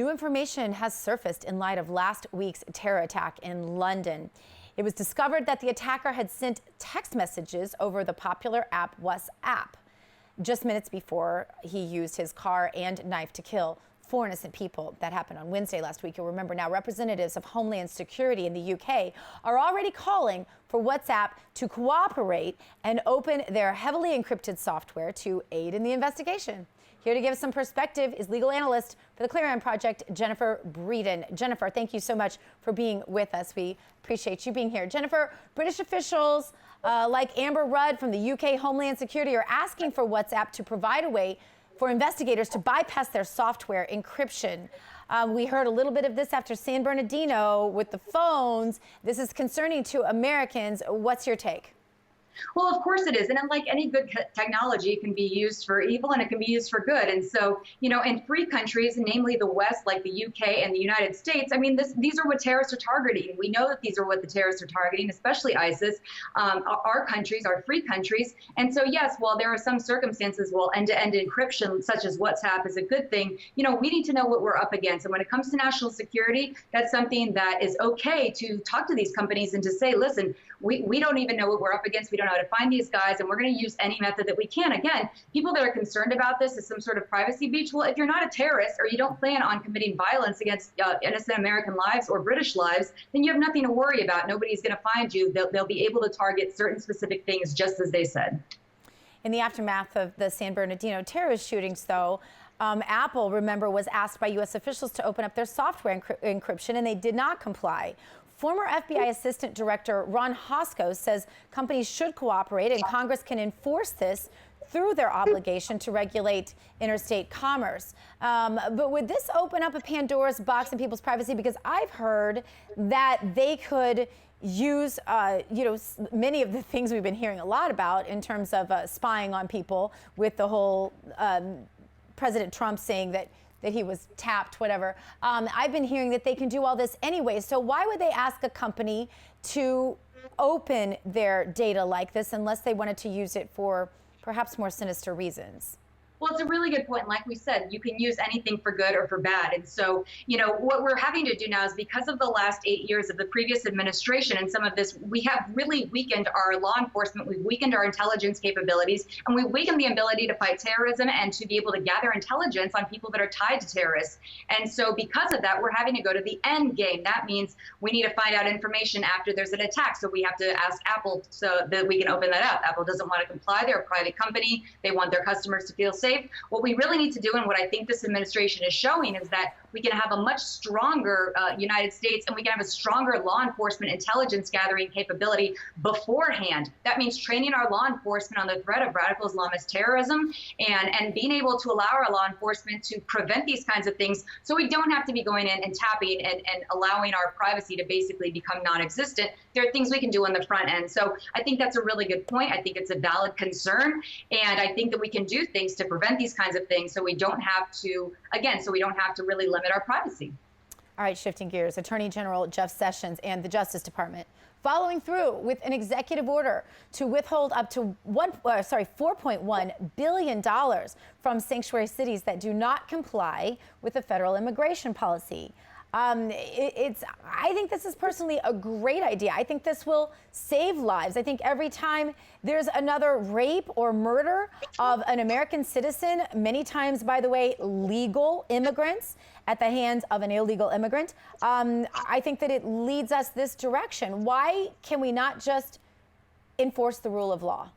New information has surfaced in light of last week's terror attack in London. It was discovered that the attacker had sent text messages over the popular app WhatsApp just minutes before he used his car and knife to kill 4 innocent people. That happened on Wednesday last week. You'll remember now representatives of Homeland Security in the UK are already calling for WhatsApp to cooperate and open their heavily encrypted software to aid in the investigation. Here to give us some perspective is legal analyst for the Clarion Project, Jennifer Breeden. Jennifer, thank you so much for being with us. We appreciate you being here. Jennifer, British officials like Amber Rudd from the UK Homeland Security are asking for WhatsApp to provide a way for investigators to bypass their software encryption. We heard a little bit of this after San Bernardino with the phones. This is concerning to Americans. What's your take? Well, of course it is. And like any good technology, it can be used for evil and it can be used for good. And so, in free countries, namely the West, like the UK and the United States, I mean, these are what terrorists are targeting. We know that these are what the terrorists are targeting, especially ISIS, our countries, our free countries. And so, yes, while there are some circumstances where end-to-end encryption, such as WhatsApp, is a good thing, we need to know what we're up against. And when it comes to national security, that's something that is okay to talk to these companies and to say, listen, we don't even know what we're up against. We don't know how to find these guys, and we're going to use any method that we can. Again, people that are concerned about this as some sort of privacy breach, well, if you're not a terrorist or you don't plan on committing violence against innocent American lives or British lives, then you have nothing to worry about. Nobody's going to find you. They'll be able to target certain specific things, just as they said. In the aftermath of the San Bernardino terrorist shootings, though, Apple, remember, was asked by U.S. officials to open up their software encryption, and they did not comply. Former FBI Assistant Director Ron Hosko says companies should cooperate and Congress can enforce this through their obligation to regulate interstate commerce. But would this open up a Pandora's box in people's privacy? Because I've heard that they could use, many of the things we've been hearing a lot about in terms of spying on people, with the whole President Trump saying that he was tapped, whatever. I've been hearing that they can do all this anyway. So why would they ask a company to open their data like this unless they wanted to use it for perhaps more sinister reasons? Well, it's a really good point. Like we said, you can use anything for good or for bad. And so, what we're having to do now is, because of the last 8 years of the previous administration and some of this, we have really weakened our law enforcement, we've weakened our intelligence capabilities, and we've weakened the ability to fight terrorism and to be able to gather intelligence on people that are tied to terrorists. And so because of that, we're having to go to the end game. That means we need to find out information after there's an attack. So we have to ask Apple so that we can open that up. Apple doesn't want to comply. They're a private company. They want their customers to feel safe. What we really need to do, and what I think this administration is showing, is that we can have a much stronger United States, and we can have a stronger law enforcement intelligence gathering capability beforehand. That means training our law enforcement on the threat of radical Islamist terrorism and being able to allow our law enforcement to prevent these kinds of things, so we don't have to be going in and tapping and allowing our privacy to basically become non-existent. There are things we can do on the front end. So I think that's a really good point. I think it's a valid concern, and I think that we can do things to prevent these kinds of things, so we don't have to, really limit our privacy. All right, shifting gears, Attorney General Jeff Sessions and the Justice Department following through with an executive order to withhold up to $4.1 billion from sanctuary cities that do not comply with the federal immigration policy. I think this is personally a great idea. I think this will save lives. I think every time there's another rape or murder of an American citizen, many times, by the way, legal immigrants, at the hands of an illegal immigrant, I think that it leads us this direction. Why can we not just enforce the rule of law?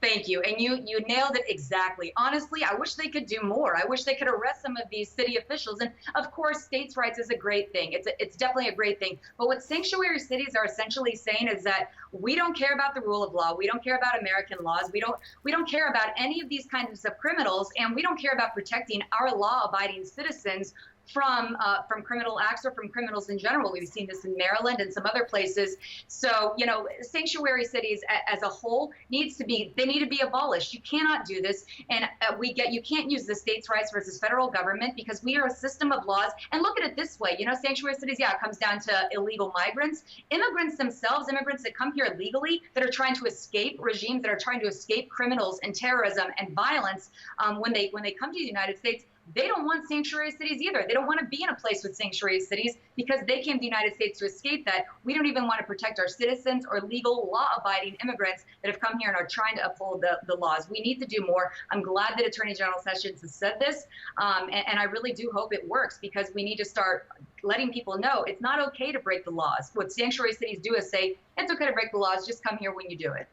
Thank you. And you nailed it exactly. Honestly, I wish they could do more. I wish they could arrest some of these city officials. And of course, states' rights is a great thing. It's definitely a great thing. But what sanctuary cities are essentially saying is that we don't care about the rule of law. We don't care about American laws. We don't care about any of these kinds of criminals, and we don't care about protecting our law-abiding citizens from criminal acts or from criminals in general. We've seen this in Maryland and some other places. So, sanctuary cities as a whole need to be abolished. You cannot do this. And you can't use the states' rights versus federal government, because we are a system of laws. And look at it this way, sanctuary cities, it comes down to illegal migrants. Immigrants themselves, immigrants that come here legally, that are trying to escape regimes, that are trying to escape criminals and terrorism and violence, when they come to the United States, they don't want sanctuary cities either. They don't want to be in a place with sanctuary cities because they came to the United States to escape that. We don't even want to protect our citizens or legal law-abiding immigrants that have come here and are trying to uphold the laws. We need to do more. I'm glad that Attorney General Sessions has said this, and I really do hope it works, because we need to start letting people know it's not okay to break the laws. What sanctuary cities do is say, it's okay to break the laws, just come here when you do it.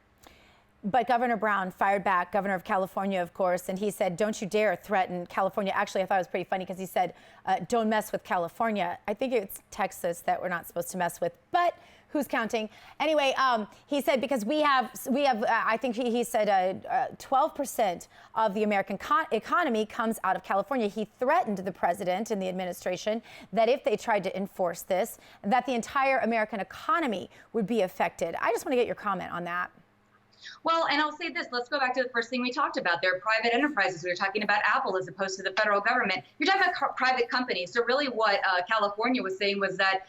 But Governor Brown fired back, governor of California, of course, and he said, don't you dare threaten California. Actually, I thought it was pretty funny because he said, don't mess with California. I think it's Texas that we're not supposed to mess with, but who's counting? Anyway, he said, because we have I think he said 12% of the American economy comes out of California. He threatened the president and the administration that if they tried to enforce this, that the entire American economy would be affected. I just want to get your comment on that. Well, and I'll say this, let's go back to the first thing we talked about. They're private enterprises. We were talking about Apple as opposed to the federal government. You're talking about private companies. So really what California was saying was that,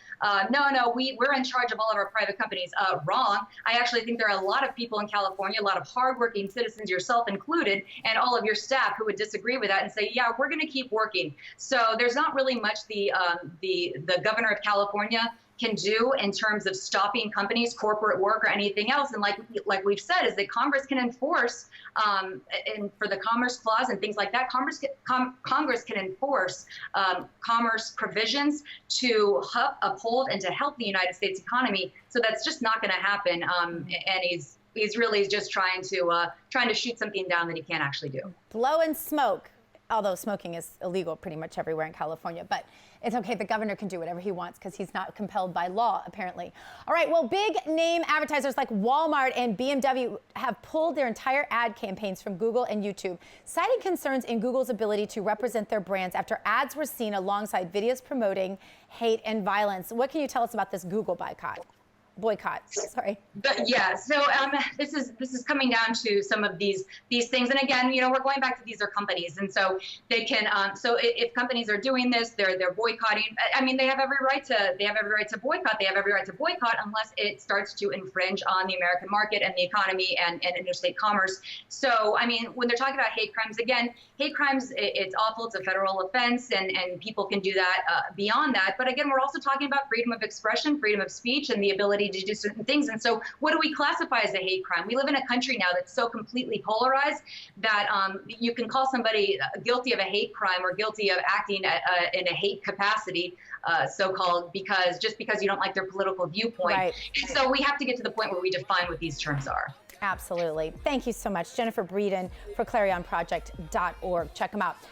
no, we're in charge of all of our private companies. Wrong. I actually think there are a lot of people in California, a lot of hardworking citizens, yourself included, and all of your staff who would disagree with that and say, yeah, we're going to keep working. So there's not really much the governor of California can do in terms of stopping companies, corporate work, or anything else. And like we've said, is that Congress can enforce, and for the Commerce Clause and things like that, Congress can enforce commerce provisions to uphold and to help the United States economy. So that's just not going to happen. And he's really just trying to shoot something down that he can't actually do. Blowing smoke. Although smoking is illegal pretty much everywhere in California, but it's okay. The governor can do whatever he wants because he's not compelled by law, apparently. All right, well, big name advertisers like Walmart and BMW have pulled their entire ad campaigns from Google and YouTube, citing concerns in Google's ability to represent their brands after ads were seen alongside videos promoting hate and violence. What can you tell us about this Google boycott, sorry. But yeah, so this is coming down to some of these things, and again, we're going back to these are companies, and so they can so if companies are doing this, they're boycotting. I mean, they have every right to boycott. They have every right to boycott unless it starts to infringe on the American market and the economy and interstate commerce. So I mean, when they're talking about hate crimes, again, hate crimes, it's awful. It's a federal offense, and people can do that beyond that. But again, we're also talking about freedom of expression, freedom of speech, and the ability to do certain things. And so what do we classify as a hate crime? We live in a country now that's so completely polarized that you can call somebody guilty of a hate crime or guilty of acting in a hate capacity, so-called, because you don't like their political viewpoint. Right. And so we have to get to the point where we define what these terms are. Absolutely. Thank you so much, Jennifer Breeden for ClarionProject.org. Check them out.